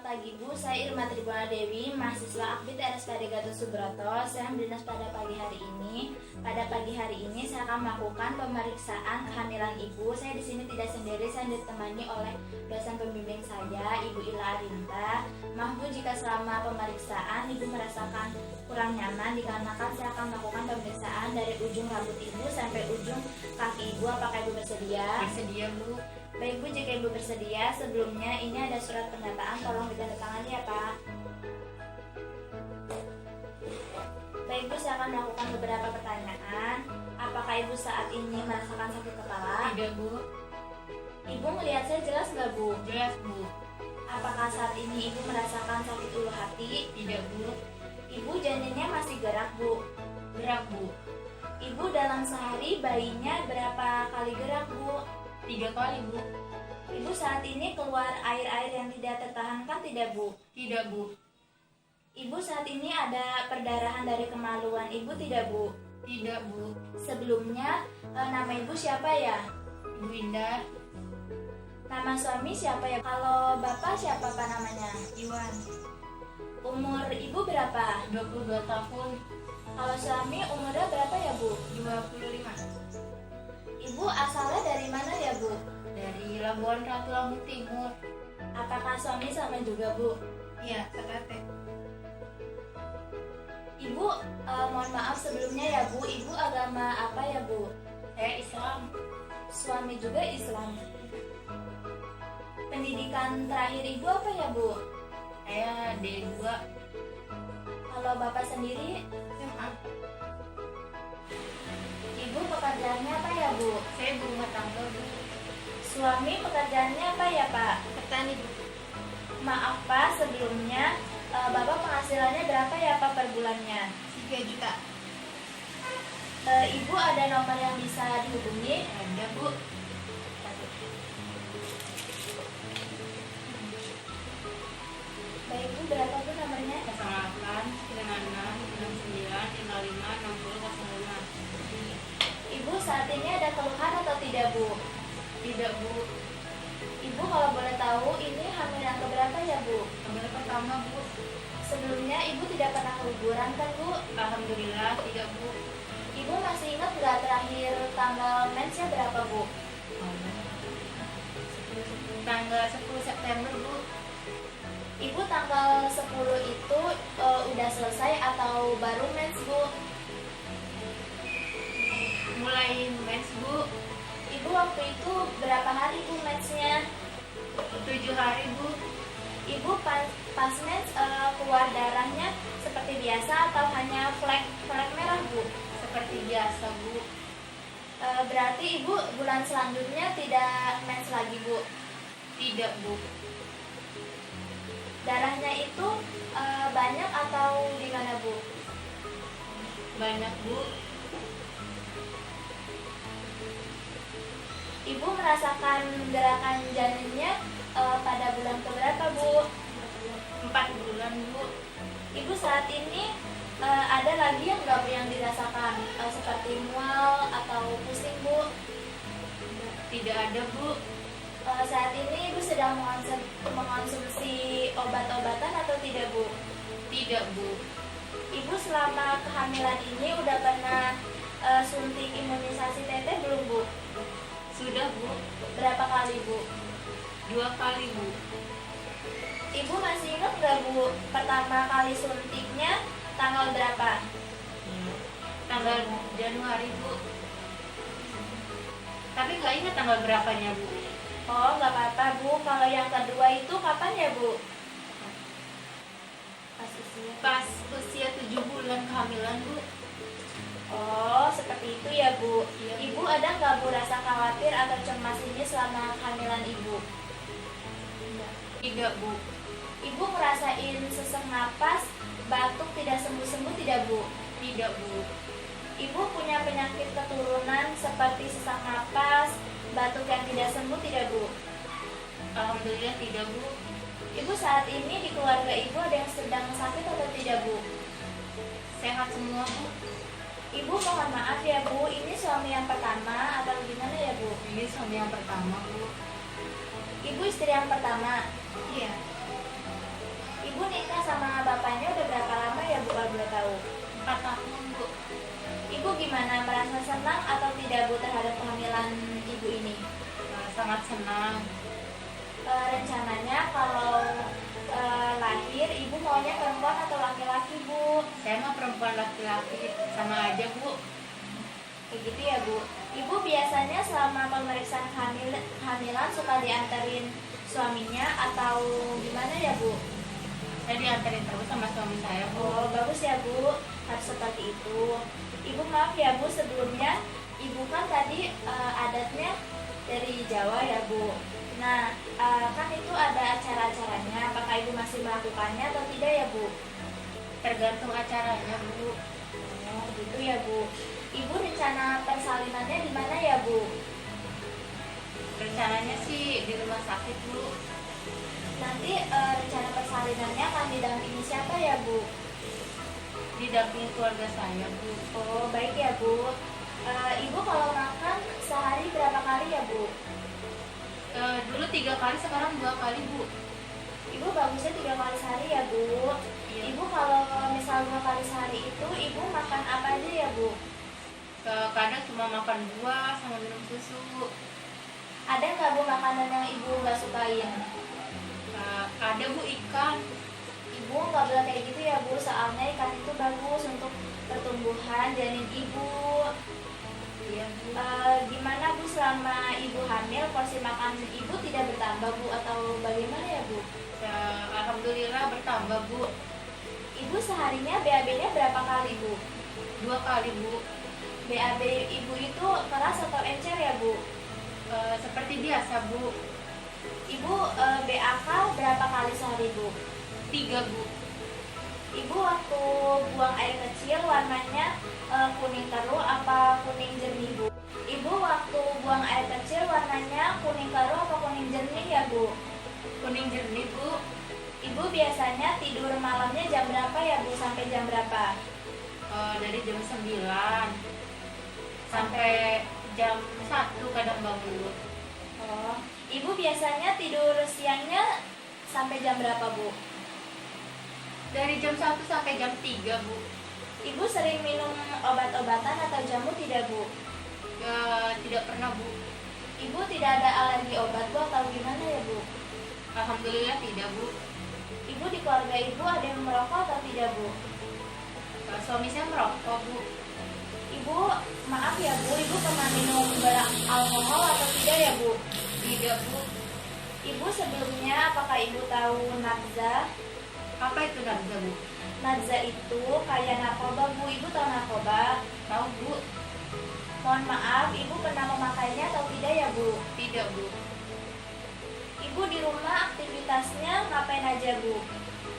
pagi Bu, saya Irma Tribuna Dewi, mahasiswa aktif RSPAD Gatot Subroto. Saya berdinas pada pagi hari ini. Pada pagi hari ini saya akan melakukan pemeriksaan kehamilan ibu. Saya di sini tidak sendiri, saya ditemani oleh dosen pembimbing saya, Ibu Ila Arinta. Maaf Bu jika selama pemeriksaan ibu merasakan kurang nyaman dikarenakan saya akan melakukan pemeriksaan dari ujung rambut ibu sampai ujung kaki ibu. Apakah ibu bersedia? Bersedia Bu. Baik Bu, jika ibu bersedia, sebelumnya ini ada surat pernyataan, tolong ditandatangani ya Pak. Baik Bu, saya akan melakukan beberapa pertanyaan. Apakah ibu saat ini merasakan sakit kepala? Tidak Bu. Ibu melihat saya jelas nggak Bu? Jelas Bu. Apakah saat ini ibu merasakan sakit ulu hati? Tidak Bu. Ibu janinnya masih gerak Bu? Gerak Bu. Ibu dalam sehari bayinya berapa kali gerak Bu? 3 kali Bu. Ibu saat ini keluar air-air yang tidak tertahankan tidak Bu? Tidak Bu. Ibu saat ini ada perdarahan dari kemaluan ibu tidak Bu? Tidak Bu. Sebelumnya nama ibu siapa ya? Ibu Indah. Nama suami siapa ya? Kalau bapak siapa Pak namanya? Iwan. Umur ibu berapa? 22 tahun. Kalau suami umurnya berapa ya Bu? 25. Ibu asalnya dari mana ya Bu? Dari Labuan Ratu, Lampung Timur. Apakah suami sama juga Bu? Iya, Sekate. Ibu mohon maaf sebelumnya ya Bu, ibu agama apa ya Bu? Saya Islam. Suami juga Islam. Pendidikan terakhir ibu apa ya Bu? Saya D2. Kalau bapak sendiri, SMA. ibu pekerjaannya apa ya Bu? Saya ibu rumah tangga Bu. Suami pekerjaannya apa ya Pak? Petani Bu. Maaf Pak, sebelumnya bapak penghasilannya berapa ya Pak per bulannya? 3 juta. Ibu ada nomor yang bisa dihubungi? Ada Bu. Baik Bu, berapa Bu nomornya? 08 96 69 55 60 05. Ibu saat ini ada keluhan atau tidak Bu? Tidak Bu. Ibu kalau boleh tahu ini hamil yang keberapa ya Bu? Hamil pertama Bu. Sebelumnya ibu tidak pernah liburan kan Bu? Alhamdulillah tidak Bu. Ibu masih ingat nggak terakhir tanggal mensnya berapa Bu? Tanggal 10 September Bu. Ibu tanggal 10 itu udah selesai atau baru mens Bu? Mulai mens Bu. Ibu waktu itu berapa hari Bu mensnya? 7 hari Bu. Ibu pas mens keluar darahnya seperti biasa atau hanya flek merah Bu? Seperti biasa Bu. Berarti ibu bulan selanjutnya tidak mens lagi Bu? Tidak Bu. Darahnya itu banyak atau gimana Bu? Banyak Bu. Ibu merasakan gerakan janinnya pada bulan keberapa Bu? 4 bulan Bu. Ibu saat ini ada lagi yang nggak Bu yang dirasakan seperti mual atau pusing Bu? Tidak ada Bu. Saat ini Ibu sedang mengonsumsi obat-obatan atau tidak Bu? Tidak Bu. Ibu selama kehamilan ini udah pernah suntik imunisasi TT belum Bu? Sudah Bu. Berapa kali Bu? 2 kali Bu. Ibu masih ingat nggak Bu pertama kali suntiknya tanggal berapa? Tanggal Januari Bu. Tapi nggak ingat tanggal berapanya Bu. Oh nggak apa-apa Bu. Kalau yang kedua itu kapan ya Bu? Pas usia 7 bulan kehamilan Bu. Oh seperti itu ya Bu. Iya, Bu. Ibu ada nggak Bu rasa khawatir atau cemas ini selama kehamilan Ibu? Tidak Bu. Ibu ngerasain sesak napas, batuk tidak sembuh-sembuh tidak Bu? Tidak Bu. Ibu punya penyakit keturunan seperti sesak napas, batuk yang tidak sembuh tidak Bu? Alhamdulillah tidak Bu. Ibu saat ini di keluarga Ibu ada yang sedang sakit atau tidak Bu? Sehat semua Bu. Ibu mohon maaf ya Bu, ini suami yang pertama atau gimana ya Bu? Ini suami yang pertama Bu. Ibu istri yang pertama. Iya. sangat senang. Rencananya kalau lahir ibu maunya perempuan atau laki-laki, Bu? Saya mah perempuan laki-laki, sama aja Bu. Kayak gitu ya, Bu. Ibu biasanya selama pemeriksaan kehamilan suka dianterin suaminya atau gimana ya, Bu? Saya diantarin terus sama suami saya Bu. Oh, bagus ya, Bu. Harus seperti itu. Ibu maaf ya, Bu, sebelumnya ibu kan tadi adatnya dari Jawa ya, Bu. Nah, kan itu ada acara-acaranya. Apakah ibu masih melakukannya atau tidak ya, Bu? Tergantung acaranya Bu. Oh, gitu ya, Bu. Ibu rencana persalinannya di mana ya, Bu? Rencananya sih di rumah sakit Bu. Nanti rencana persalinannya akan didampingi siapa ya, Bu? Didampingi keluarga saya Bu. Oh, baik ya, Bu. Ibu kalau makan sehari berapa kali ya, Bu? Dulu 3 kali, sekarang 2 kali Bu. Ibu bagusnya 3 kali sehari ya, Bu. Iya. Ibu kalau misal 2 kali sehari itu ibu makan apa aja ya, Bu? Kadang cuma makan buah sama minum susu. Ada nggak, Bu, makanan yang ibu nggak sukain? Ada Bu, ikan. Ibu nggak boleh kayak gitu ya, Bu. Soalnya ikan itu bagus untuk pertumbuhan janin ibu. Iya Bu. Gimana, Bu, selama ibu hamil porsi makan ibu tidak bertambah, Bu, atau bagaimana ya, Bu? Alhamdulillah bertambah Bu. Ibu seharinya BAB-nya berapa kali, Bu? 2 kali Bu. BAB ibu itu keras atau encer ya, Bu? Seperti biasa Bu. Ibu BAK berapa kali sehari, Bu? 3 Bu. Ibu waktu buang air kecil warnanya kuning terus apa kuning jernih, Bu? Ibu waktu buang air kecil warnanya kuning keruh apa kuning jernih ya, Bu? Kuning jernih Bu. Ibu biasanya tidur malamnya jam berapa ya, Bu? Sampai jam berapa? Dari jam 9 sampai jam 1 kadang bangun Bu. Oh, ibu biasanya tidur siangnya sampai jam berapa, Bu? Dari jam 1 sampai jam 3 Bu. Ibu sering minum obat-obatan atau jamu tidak, Bu? Tidak pernah Bu. Ibu tidak ada alergi obat, Bu, atau gimana ya, Bu? Alhamdulillah tidak Bu. Ibu di keluarga ibu ada yang merokok atau tidak, Bu? Suami saya merokok Bu. Ibu, maaf ya, Bu, ibu pernah minum beralkohol atau tidak ya, Bu? Tidak Bu. Ibu sebelumnya apakah ibu tahu nabza? Apa itu nabza Bu? Nabza itu kayak narkoba, Bu. Ibu tahu narkoba? Tahu Bu. Mohon maaf, ibu pernah memakainya atau tidak ya, Bu? Tidak Bu. Ibu di rumah aktivitasnya ngapain aja, Bu?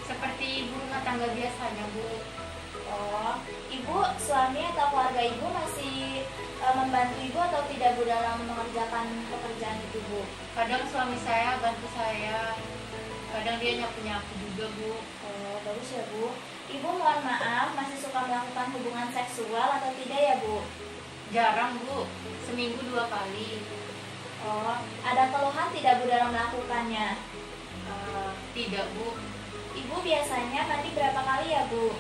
Seperti ibu rumah tangga biasanya Bu. Oh, ibu, suami atau keluarga ibu masih membantu ibu atau tidak, Bu, dalam mengerjakan pekerjaan itu, Bu? Kadang suami saya bantu saya, kadang dia nyapu-nyapu juga Bu. Oh, bagus ya, Bu. Ibu mohon maaf, masih suka melakukan hubungan seksual atau tidak ya, Bu? Jarang Bu, seminggu 2 kali. Oh, ada keluhan tidak, Bu, dalam melakukannya? Tidak Bu. Ibu biasanya mandi berapa kali ya, Bu?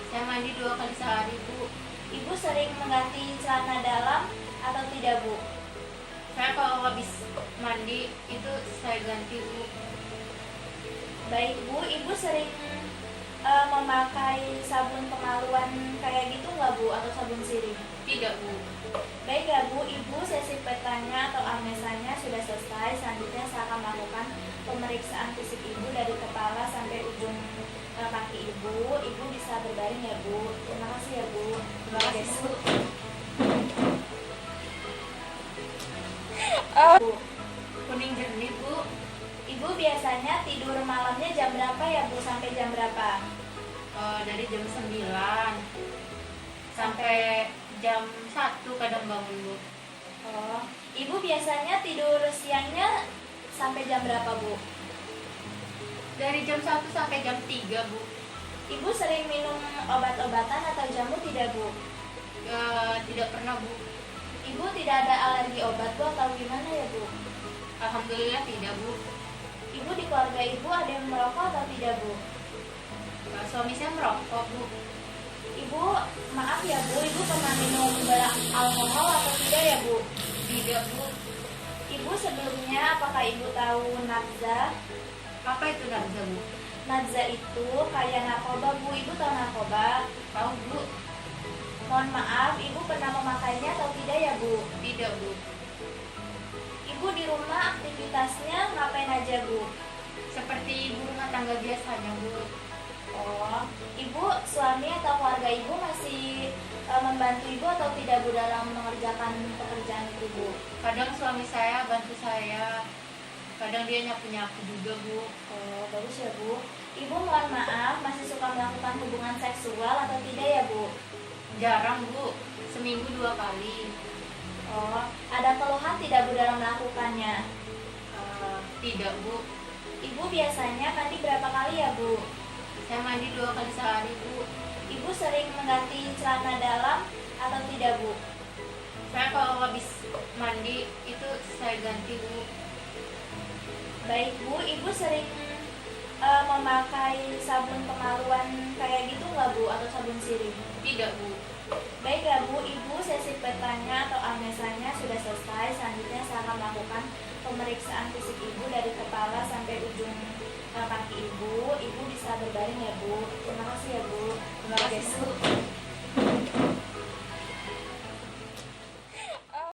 Saya mandi 2 kali sehari Bu. Ibu sering mengganti celana dalam atau tidak, Bu? Saya kalau habis mandi itu saya ganti Bu. Baik, Bu, ibu sering memakai sabun kemaluan kayak gitu nggak, Bu, atau sabun sirih? Tidak Bu. Baik ya, Bu, ibu sesi petanya atau amnesanya sudah selesai. Selanjutnya saya akan melakukan pemeriksaan fisik ibu dari kepala sampai ujung kaki ibu. Ibu bisa berbaring ya, Bu. Terima kasih ya, Bu. Terima kasih Bu. Bu, Kuning jernih Bu. ibu biasanya tidur malamnya jam berapa ya, Bu? Sampai jam berapa? Dari jam 9 sampai jam 1 kadang bangun Bu. Oh, ibu biasanya tidur siangnya sampai jam berapa, Bu? Dari jam 1 sampai jam 3 Bu. Ibu sering minum obat-obatan atau jamu tidak, Bu? Tidak pernah Bu. Ibu tidak ada alergi obat, Bu, atau gimana ya, Bu? Alhamdulillah tidak Bu. Ibu di keluarga ibu ada yang merokok atau tidak, Bu? Suami saya merokok Bu. Ibu, maaf ya, Bu, ibu pernah minum beralkohol atau tidak ya, Bu? Tidak Bu. Ibu sebelumnya apakah Ibu tahu nafza? Apa itu nafza, Bu? Nafza itu kayak narkoba, Bu. Ibu tahu narkoba? Tahu, Bu? Mohon maaf, Ibu pernah memakainya atau tidak ya, Bu? Tidak, Bu. Ibu di rumah aktivitasnya ngapain aja, Bu? Seperti ibu rumah tangga biasanya, Bu. Oh, Ibu, suami atau keluarga Ibu masih membantu Ibu atau tidak, Bu, dalam mengerjakan pekerjaan itu, Bu? Kadang suami saya bantu saya, kadang dia nyapu-nyapu juga, Bu. Oh, bagus ya, Bu. Ibu mohon maaf, masih suka melakukan hubungan seksual atau tidak ya, Bu? Jarang, Bu. Seminggu 2 kali. Oh, ada keluhan tidak, Bu, dalam melakukannya? Tidak, Bu. Ibu biasanya mandi berapa kali ya, Bu? Saya mandi 2 kali sehari, Bu. Ibu sering mengganti celana dalam atau tidak, Bu? Saya kalau habis mandi itu saya ganti, Bu. Baik, Bu. Ibu sering memakai sabun kemaluan kayak gitu nggak, Bu? Atau sabun sirih? Tidak, Bu. Baik ya, Bu. Ibu, sesi petanya atau amnesanya sudah selesai. Selanjutnya saya akan melakukan pemeriksaan fisik Ibu dari kepala sampai ujung kaki Ibu. Ibu bisa berbaring ya, Bu. Terima kasih ya, Bu. Terima kasih, Bu.